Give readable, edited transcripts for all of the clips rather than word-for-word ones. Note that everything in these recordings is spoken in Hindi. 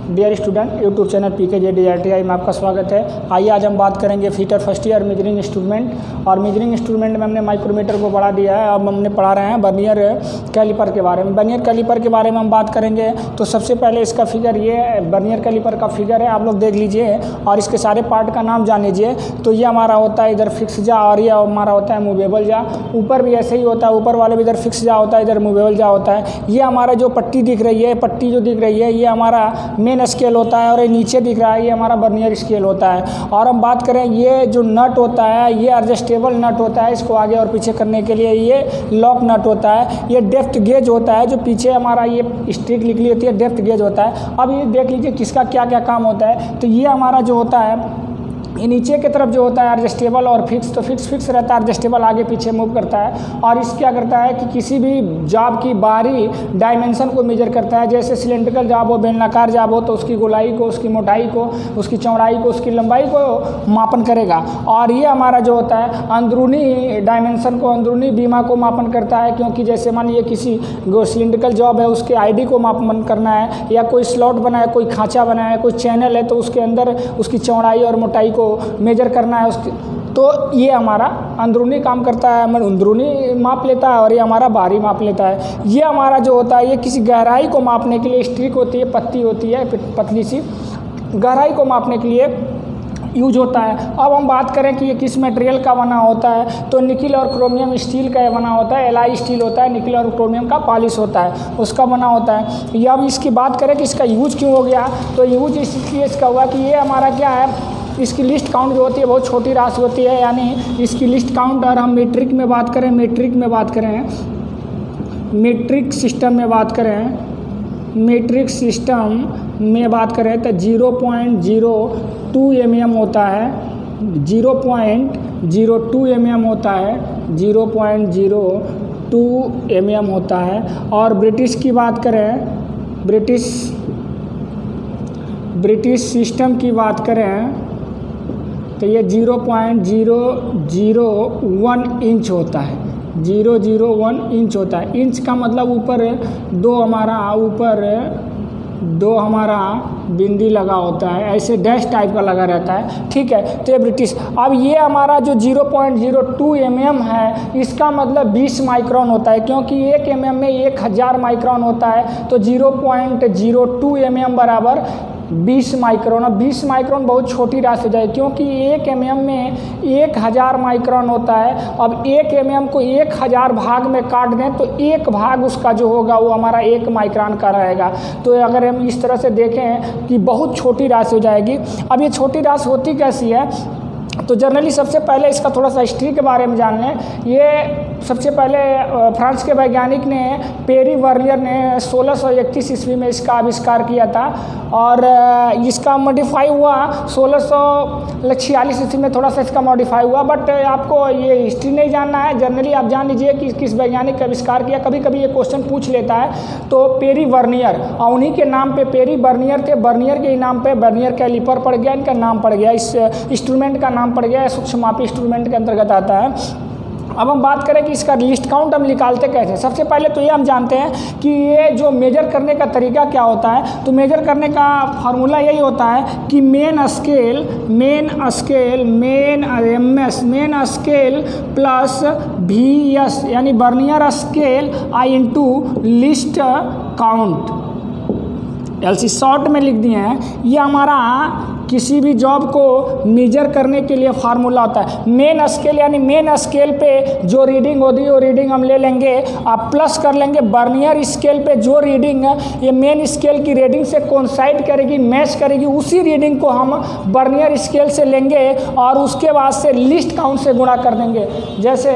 Dear student, YouTube channel PKJDRTI में आपका स्वागत है। आइए आज हम बात करेंगे fitter first year measuring instrument. और मेजरिंग इंस्ट्रूमेंट में हमने माइक्रोमीटर को बढ़ा दिया है। अब हमने पढ़ा रहे हैं बर्नियर कैलिपर के बारे में। बर्नियर कैलिपर के बारे में हम बात करेंगे तो सबसे पहले इसका फिगर ये बर्नियर कैलिपर का फिगर है, आप लोग देख लीजिए और इसके सारे पार्ट का नाम जान लीजिए। तो ये हमारा होता है इधर फिक्स जा और ये हमारा होता है मूवेबल जा। ऊपर भी ऐसे ही होता है, ऊपर वाले भी इधर फिक्स जा होता है, इधर मूवेबल जा होता है। ये हमारा जो पट्टी दिख रही है, पट्टी जो दिख रही है ये हमारा मेन स्केल होता है और ये नीचे दिख रहा है ये हमारा बर्नियर स्केल होता है। और हम बात करें ये जो नट होता है ये एडजस्टेबल नट होता है, इसको आगे और पीछे करने के लिए ये लॉक नट होता है। ये डेप्थ गेज होता है, जो पीछे हमारा ये स्ट्रिक निकली होती है डेप्थ गेज होता है। अब ये देख लीजिए किसका क्या क्या काम होता है। तो ये हमारा जो होता है ये नीचे की तरफ जो होता है एडजस्टेबल और फिक्स, तो फिक्स रहता है, एडजस्टेबल आगे पीछे मूव करता है। और इस क्या करता है कि किसी भी जॉब की बाहरी डायमेंशन को मेजर करता है। जैसे सिलेंड्रिकल जॉब हो, बेलनाकार जॉब हो तो उसकी गोलाई को, उसकी मोटाई को, उसकी चौड़ाई को, उसकी लंबाई को मापन करेगा। और ये हमारा जो होता है अंदरूनी डायमेंशन को, अंदरूनी बीमा को मापन करता है। क्योंकि जैसे मान लीजिए किसी सिलेंड्रिकल जॉब है उसके ID को मापन करना है, या कोई स्लॉट बना है, कोई खाँचा बना है, कोई चैनल है तो उसके अंदर उसकी चौड़ाई और मोटाई को मेजर करना है उसकी। तो ये हमारा अंदरूनी काम करता है, अंदरूनी माप लेता है और ये हमारा बाहरी माप लेता है। ये हमारा जो होता है ये किसी गहराई को मापने के लिए स्ट्रिक होती है, पत्ती होती है पतली सी, गहराई को मापने के लिए यूज होता है। अब हम बात करें कि ये किस मटेरियल का बना होता है, तो निकिल और क्रोमियम स्टील का बना होता है। एलआई स्टील होता है, निकिल और क्रोमियम का पॉलिश होता है, उसका बना होता है। या अब इसकी बात करें कि इसका यूज क्यों हो गया, तो यूज इसलिए इसका हुआ कि ये हमारा क्या है, इसकी लिस्ट काउंट जो होती है बहुत छोटी राशि होती है। यानी इसकी लिस्ट काउंट, और हम मीट्रिक में बात करें, मीट्रिक सिस्टम में बात करें तो 0.02 mm होता है, 0.02 mm होता है, 0.02 mm होता है। और ब्रिटिश की बात करें, ब्रिटिश सिस्टम की बात करें तो ये 0.001 इंच होता है, 0.001 इंच होता है। इंच का मतलब ऊपर दो हमारा बिंदी लगा होता है, ऐसे डैश टाइप का लगा रहता है, ठीक है। तो ये ब्रिटिश। अब ये हमारा जो 0.02 mm है इसका मतलब 20 माइक्रोन होता है, क्योंकि 1 mm में 1000 माइक्रोन होता है। तो 0.02 mm बराबर 20 माइक्रोन। अब 20 माइक्रोन बहुत छोटी राशि हो जाए, क्योंकि 1 mm में 1000 माइक्रोन होता है। अब 1 mm को 1000 भाग में काट दें तो एक भाग उसका जो होगा वो हमारा 1 माइक्रोन का रहेगा। तो अगर हम इस तरह से देखें कि बहुत छोटी राशि हो जाएगी। अब ये छोटी राशि होती कैसी है, तो जनरली सबसे पहले इसका थोड़ा सा हिस्ट्री के बारे में जान लें। ये सबसे पहले फ्रांस के वैज्ञानिक ने पेरी वर्नियर ने 1631 ईस्वी में इसका आविष्कार किया था। और इसका मॉडिफाई हुआ 1646 ईस्वी में, थोड़ा सा इसका मॉडिफाई हुआ। बट आपको ये हिस्ट्री नहीं जानना है, जनरली आप जान लीजिए कि किस वैज्ञानिक का आविष्कार किया। कभी कभी ये क्वेश्चन पूछ लेता है। तो पेरी वर्नियर, और उन्हीं के नाम पे पेरी वर्नियर थे, वर्नियर के नाम पे वर्नियर कैलिपर पड़ गया, इनका नाम पड़ गया, इस इंस्ट्रूमेंट का नाम पड़ गया, सूक्ष्ममापी इंस्ट्रूमेंट के अंतर्गत आता है। अब हम बात करें कि इसका लिस्ट काउंट हम निकालते कैसे। सबसे पहले तो ये हम जानते हैं कि ये जो मेजर करने का तरीका क्या होता है। तो मेजर करने का फार्मूला यही होता है कि मेन स्केल प्लस VS यानी बर्नियर स्केल आई into least count, LC short में लिख दिए हैं। ये हमारा किसी भी जॉब को मेजर करने के लिए फार्मूला होता है। मेन स्केल यानी मेन स्केल पे जो रीडिंग होगी वो रीडिंग हम ले लेंगे, आप प्लस कर लेंगे बर्नियर स्केल पे जो रीडिंग ये मेन स्केल की रीडिंग से कोइंसाइड करेगी, मैच करेगी, उसी रीडिंग को हम बर्नियर स्केल से लेंगे और उसके बाद से लिस्ट काउंट से गुणा कर देंगे। जैसे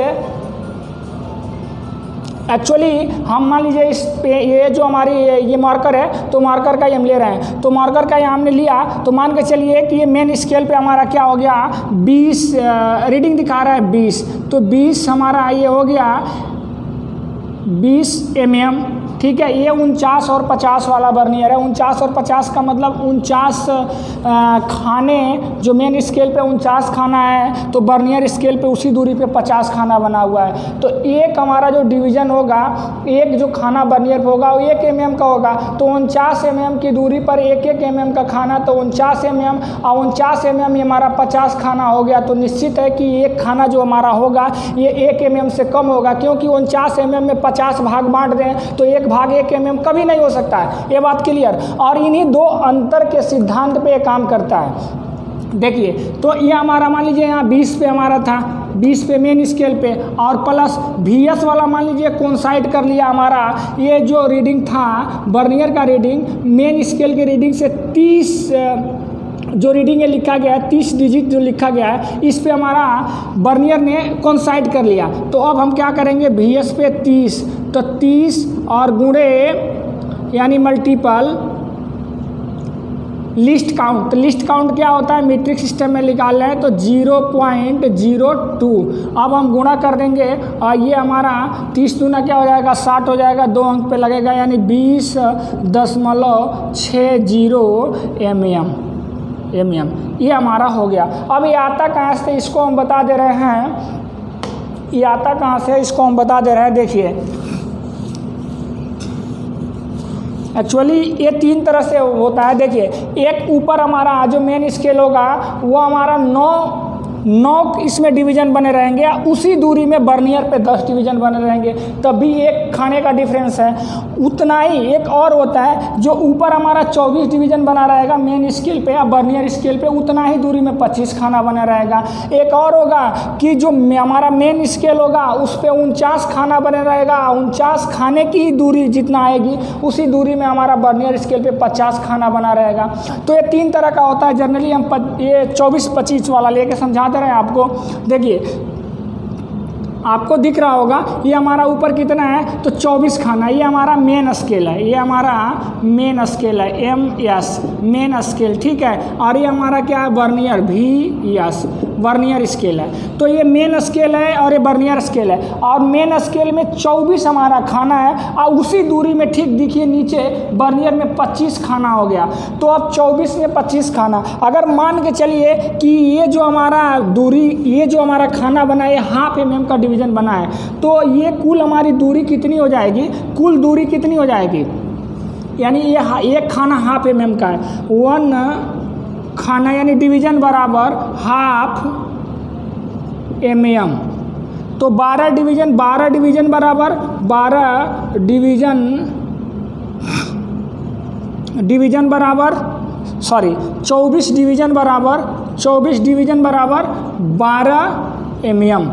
एक्चुअली हम मान लीजिए इस पे ये जो हमारी ये मार्कर है, तो मार्कर का ही हम ले रहे हैं। तो मार्कर का ही हमने लिया, तो मान के चलिए कि ये मेन स्केल पे हमारा क्या हो गया, 20 रीडिंग दिखा रहा है 20। तो 20 हमारा ये हो गया 20 mm, ठीक है। ये 49 और 50 वाला बर्नियर है। 49 और 50 का मतलब 49 खाने, जो मेन स्केल पे 49 खाना है तो बर्नियर स्केल पे उसी दूरी पे 50 खाना बना हुआ है। तो एक हमारा जो डिवीज़न होगा, एक जो खाना बर्नियर पे होगा वो 1 mm का होगा। तो 49 mm की दूरी पर 1-1 mm का खाना, तो 49 mm और 49 mm ये हमारा 50 खाना हो गया। तो निश्चित है कि एक खाना जो हमारा होगा ये 1 mm से कम होगा, क्योंकि 49 mm में 50 भाग बांट दें तो 1 भाग 1 mm कभी नहीं हो सकता है। ये बात क्लियर। और इन्हीं दो अंतर के सिद्धांत पे काम करता है। देखिए, तो ये हमारा मान लीजिए यहाँ 20 पे हमारा था, 20 पे मेन स्केल पे, और प्लस VS वाला मान लीजिए कोइंसाइड कर लिया हमारा। ये जो रीडिंग था बर्नियर का रीडिंग मेन स्केल के रीडिंग से 30 जो रीडिंग है लिखा गया है, 30 डिजिट जो लिखा गया है, इस पे हमारा बर्नियर ने कोइंसाइड कर लिया। तो अब हम क्या करेंगे, VS पे 30, तो 30 और गुणे यानी मल्टीपल लिस्ट काउंट। तो लिस्ट काउंट क्या होता है, मीट्रिक सिस्टम में निकाल रहे हैं तो 0.02। अब हम गुणा कर देंगे और ये हमारा 30 दूना क्या हो जाएगा, 60 हो जाएगा, 2 अंक पे लगेगा, यानी 20.60 mm ये हमारा हो गया। अब ये आता कहाँ से, इसको हम बता दे रहे हैं, ये आता कहाँ से इसको हम बता दे रहे हैं। देखिए, एक्चुअली ये 3 तरह से होता है। देखिए, एक ऊपर हमारा जो मेन स्केल होगा वो हमारा 9 इसमें डिवीज़न बने रहेंगे, उसी दूरी में बर्नियर पे 10 डिवीज़न बने रहेंगे, तब भी एक खाने का डिफरेंस है। उतना ही एक और होता है जो ऊपर हमारा 24 डिवीज़न बना रहेगा मेन स्केल पे या बर्नियर स्केल पे, उतना ही दूरी में 25 खाना बना रहेगा। एक और होगा कि जो हमारा मेन स्केल होगा उस पर 49 खाना बने रहेगा, 49 खाने की दूरी जितना आएगी उसी दूरी में हमारा बर्नियर स्केल पे 50 खाना बना रहेगा। तो ये 3 तरह का होता है। जनरली हम ये 24-25 वाला लेके समझा दे रहे हैं आपको। देखिए, आपको दिख रहा होगा ये हमारा ऊपर कितना है, तो 24 खाना, ये हमारा मेन स्केल है, ये हमारा मेन स्केल है, MS मेन स्केल, ठीक है। और ये हमारा क्या है, बर्नियर, VS बर्नियर स्केल है। तो ये मेन स्केल है और ये बर्नियर स्केल है, और मेन स्केल में 24 हमारा खाना है, और उसी दूरी में ठीक दिखिए नीचे बर्नियर में 25 खाना हो गया। तो अब 24 में 25 खाना, अगर मान के चलिए कि ये जो हमारा दूरी, ये जो हमारा खाना बना है 1/2 mm का डिवीज़न बना है, तो ये कुल हमारी दूरी कितनी हो जाएगी, कुल दूरी कितनी हो जाएगी, यानी ये एक खाना 1/2 mm का है, 1 खाना यानी डिवीज़न बराबर 1/2 mm। तो 12 डिवीज़न बराबर 12 डिवीज़न बराबर 24 डिवीज़न बराबर 12 mm।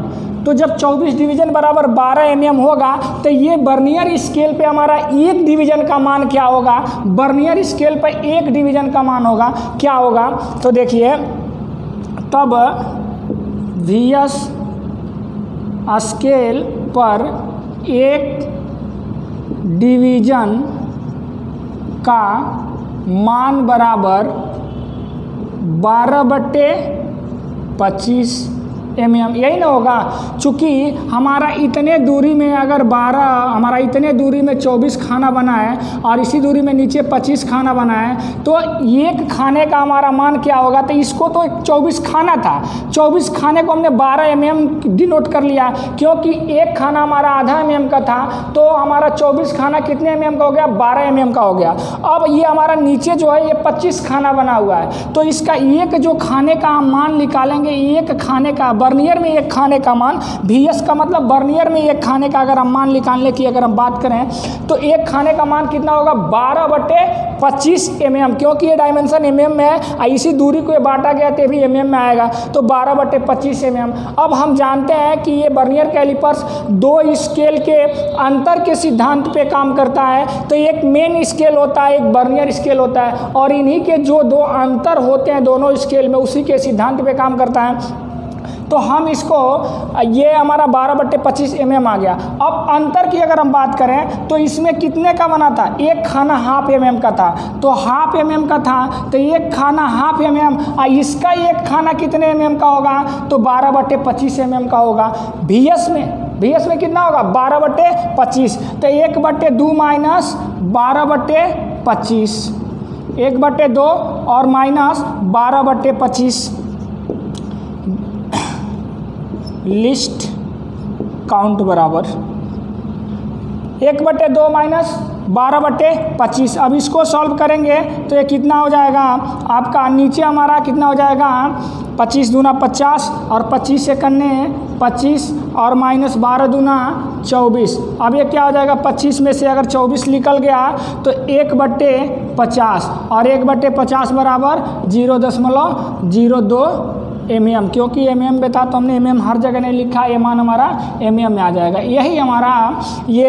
तो जब 24 डिवीज़न बराबर 12 mm होगा तो ये बर्नियर स्केल पे हमारा एक डिवीज़न का मान क्या होगा, बर्नियर स्केल पे एक डिवीज़न का मान होगा क्या होगा। तो देखिए, तब VS स्केल पर एक डिवीज़न का मान बराबर 12/25 mm, यही ना होगा। चूँकि हमारा इतने दूरी में अगर 12, हमारा इतने दूरी में 24 खाना बना है और इसी दूरी में नीचे 25 खाना बना है, तो एक खाने का हमारा मान क्या होगा, तो इसको तो 24 खाना था, 24 खाने को हमने 12 mm डिनोट कर लिया, क्योंकि एक खाना हमारा आधा mm का था, तो हमारा 24 खाना कितने mm का हो गया, 12 mm का हो गया। अब ये हमारा नीचे जो है ये 25 खाना बना हुआ है, तो इसका एक जो खाने का हम मान निकालेंगे, एक खाने का बर्नियर में एक खाने का मान, VS का मतलब बर्नियर में एक खाने का अगर हम मान निकालने की अगर हम बात करें तो एक खाने का मान कितना होगा, 12/25 mm, क्योंकि ये डायमेंशन mm में है, इसी दूरी को ये बांटा गया तो भी mm में आएगा, तो 12/25 mm। अब हम जानते हैं कि ये बर्नियर कैलिपर्स 2 स्केल के अंतर के सिद्धांत पे काम करता है। तो एक मेन स्केल होता है, एक बर्नियर स्केल होता है, और इन्हीं के जो 2 अंतर होते हैं दोनों स्केल में, उसी के सिद्धांत पे काम करता है। तो हम इसको, ये हमारा 12/25 mm आ गया। अब अंतर की अगर हम बात करें तो इसमें कितने का बना था, एक खाना 1/2 mm का था, तो 1/2 mm का था, तो एक खाना 1/2 mm, इसका एक खाना कितने mm का होगा, तो 12/25 mm का होगा। VS में VS में कितना होगा 12/25, तो 1/2 माइनस 12/25, 1/2 और माइनस 12/25 लिस्ट काउंट बराबर 1/2 माइनस 12/25। अब इसको सॉल्व करेंगे तो ये कितना हो जाएगा आपका, नीचे हमारा कितना हो जाएगा 25 दूना 50 और 25 से करने 25 और माइनस 12 दूना 24। अब ये क्या हो जाएगा 25 में से अगर 24 निकल गया तो 1/50 और 1/50 बराबर 0.02 mm, क्योंकि mm में था तो हमने mm हर जगह नहीं लिखा, ये मान हमारा mm में आ जाएगा। यही हमारा ये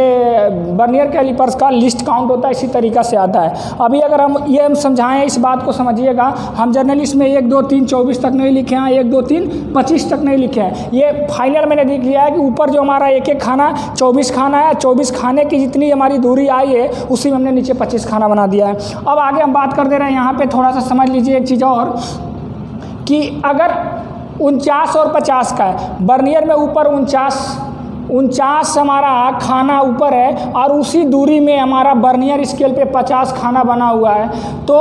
वर्नियर कैलिपर्स का लिस्ट काउंट होता है, इसी तरीक़ा से आता है। अभी अगर हम समझाएं, इस बात को समझिएगा, हम जर्नल इसमें 1 2 3 24 तक नहीं लिखे हैं, 1 2 3 25 तक नहीं लिखे हैं। ये फाइनल मैंने देख लिया है कि ऊपर जो हमारा एक एक खाना 24 खाना है, 24 खाने की जितनी हमारी दूरी आई है उसी में हमने नीचे 25 खाना बना दिया है। अब आगे हम बात कर दे रहे हैं, यहाँ पर थोड़ा सा समझ लीजिए एक चीज़ और, कि अगर 49 और 50 का है, बर्नियर में ऊपर 49 हमारा खाना ऊपर है और उसी दूरी में हमारा बर्नियर स्केल पे 50 खाना बना हुआ है, तो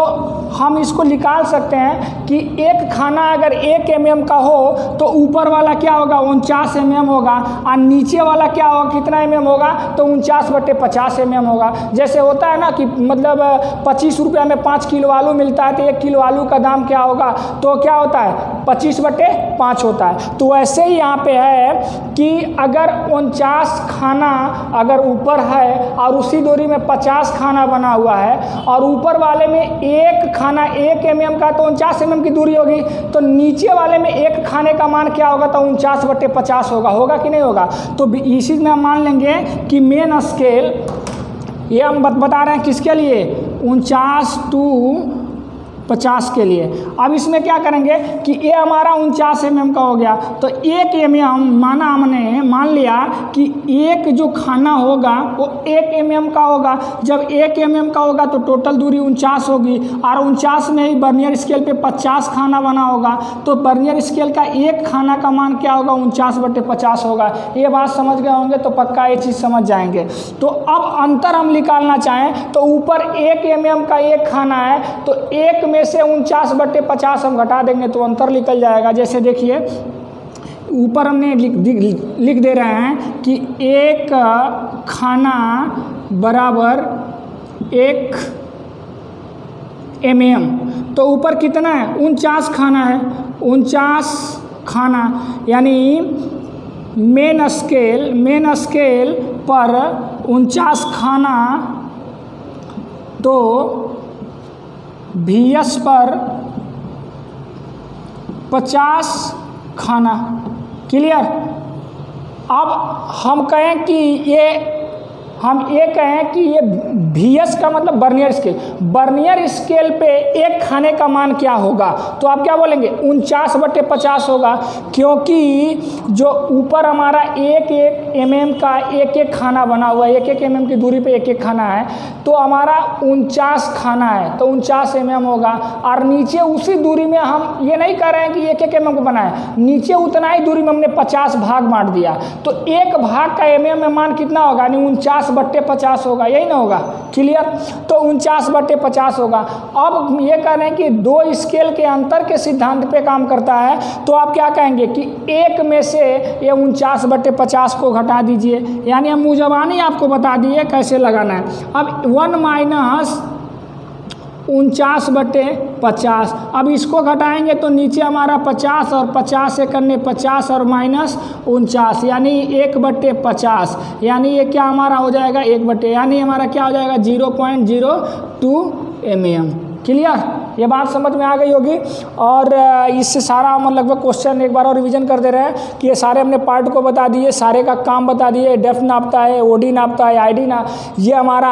हम इसको निकाल सकते हैं कि एक खाना अगर 1 mm का हो तो ऊपर वाला क्या होगा 49 mm होगा, और नीचे वाला क्या होगा कितना mm होगा तो 49/50 mm होगा। जैसे होता है ना कि मतलब 25 रुपया में 5 किलो आलू मिलता है तो 1 किलो आलू का दाम क्या होगा, तो क्या होता है 25/5 होता है। तो ऐसे ही यहाँ पे है कि अगर 49 खाना अगर ऊपर है और उसी दूरी में 50 खाना बना हुआ है और ऊपर वाले में एक खाना 1 mm का तो 49 mm की दूरी होगी, तो नीचे वाले में एक खाने का मान क्या होगा तो 49/50 होगा कि नहीं होगा। तो इसी में हम मान लेंगे कि मेन स्केल, ये हम बता रहे हैं किसके लिए 49 to 50 के लिए। अब इसमें क्या करेंगे कि ये हमारा 49 mm का हो गया, तो 1 mm हमने मान लिया कि एक जो खाना होगा वो 1 mm का होगा। जब 1 mm का होगा तो टोटल दूरी 49 होगी और 49 में ही बर्नियर स्केल पे 50 खाना बना होगा, तो बर्नियर स्केल का एक खाना का मान क्या होगा 49/50 होगा। ये बात समझ गए होंगे तो पक्का ये चीज़ समझ जाएंगे। तो अब अंतर हम निकालना चाहें तो ऊपर 1 mm का एक खाना है तो एक में से 49/50 हम घटा देंगे तो अंतर निकल जाएगा। जैसे देखिए ऊपर हमने लिख दे रहे हैं कि एक खाना बराबर 1 mm, तो ऊपर कितना है 49 खाना है, 49 खाना यानी मेन स्केल पर 49 खाना, तो VS पर 50 खाना। क्लियर। अब हम कहें कि ये कहें कि ये VS का मतलब बर्नियर स्केल पे एक खाने का मान क्या होगा, तो आप क्या बोलेंगे 49/50 होगा, क्योंकि जो ऊपर हमारा 1 mm का एक खाना बना हुआ है, 1 mm की दूरी पे एक खाना है, तो हमारा 49 खाना है तो 49 mm होगा। और नीचे उसी दूरी में हम ये नहीं कर रहे हैं कि 1 mm को बनाए, नीचे उतना ही दूरी में हमने 50 भाग बांट दिया, तो एक भाग का mm में मान कितना होगा यानी 49/50 होगा, यही ना होगा। क्लियर। तो 49/50 होगा। अब हम ये कह रहे हैं कि 2 स्केल के अंतर के सिद्धांत पे काम करता है, तो आप क्या कहेंगे कि एक में से ये 49/50 को घटा दीजिए, यानी हम मुजबानी आपको बता दिए कैसे लगाना है। अब 1 माइनस 49/50, अब इसको घटाएंगे तो नीचे हमारा 50 और 50 से करने 50 और माइनस 49 यानी 1/50, यानी ये क्या हमारा हो जाएगा 1/, यानी हमारा क्या हो जाएगा 0.02 mm। क्लियर। ये बात समझ में आ गई होगी। और इससे सारा हम लगभग क्वेश्चन एक बार और रिवीजन कर दे रहे हैं कि ये सारे हमने पार्ट को बता दिए, सारे का काम बता दिए, डेप्थ नापता है, ओडी नापता है, आईडी ना, ये हमारा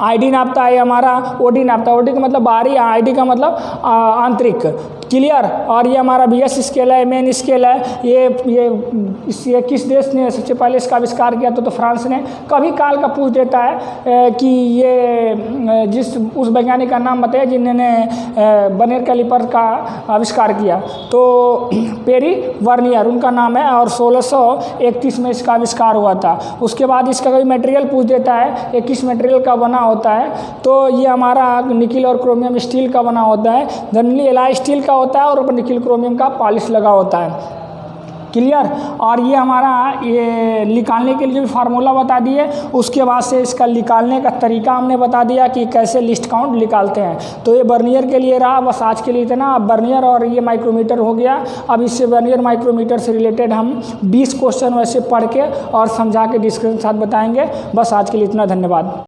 आईडी नापता है हमारा, ओडी नापता है, ओडी का मतलब बाहरी, आईडी का मतलब आंतरिक। क्लियर। और ये हमारा बीएस स्केल है, मेन स्केल है। ये किस देश ने सबसे पहले इसका आविष्कार किया? तो फ्रांस ने। कभी काल का पूछ देता है कि ये उस वैज्ञानिक का नाम बताइए जिन्होंने वर्नियर कैलिपर का आविष्कार किया। तो पेरी वर्नियर उनका नाम है, और 1631 में इसका आविष्कार हुआ था। उसके बाद इसका कभी मटेरियल पूछ देता है, ये किस मटेरियल का बना होता है? तो ये हमारा निकिल और क्रोमियम स्टील का बना होता है। जनरली एलॉय स्टील का होता है और ऊपर निकिल क्रोमियम का पॉलिश लगा होता है। क्लियर। और ये हमारा ये निकालने के लिए भी फार्मूला बता दिए, उसके बाद से इसका निकालने का तरीका हमने बता दिया कि कैसे लिस्ट काउंट निकालते हैं। तो ये वर्नियर के लिए रहा, बस आज के लिए इतना। अब वर्नियर और ये माइक्रोमीटर हो गया। अब इससे वर्नियर माइक्रोमीटर से रिलेटेड हम 20 क्वेश्चन वैसे पढ़ के और समझा के डिस्कशन के साथ बताएंगे। बस आज के लिए इतना, धन्यवाद।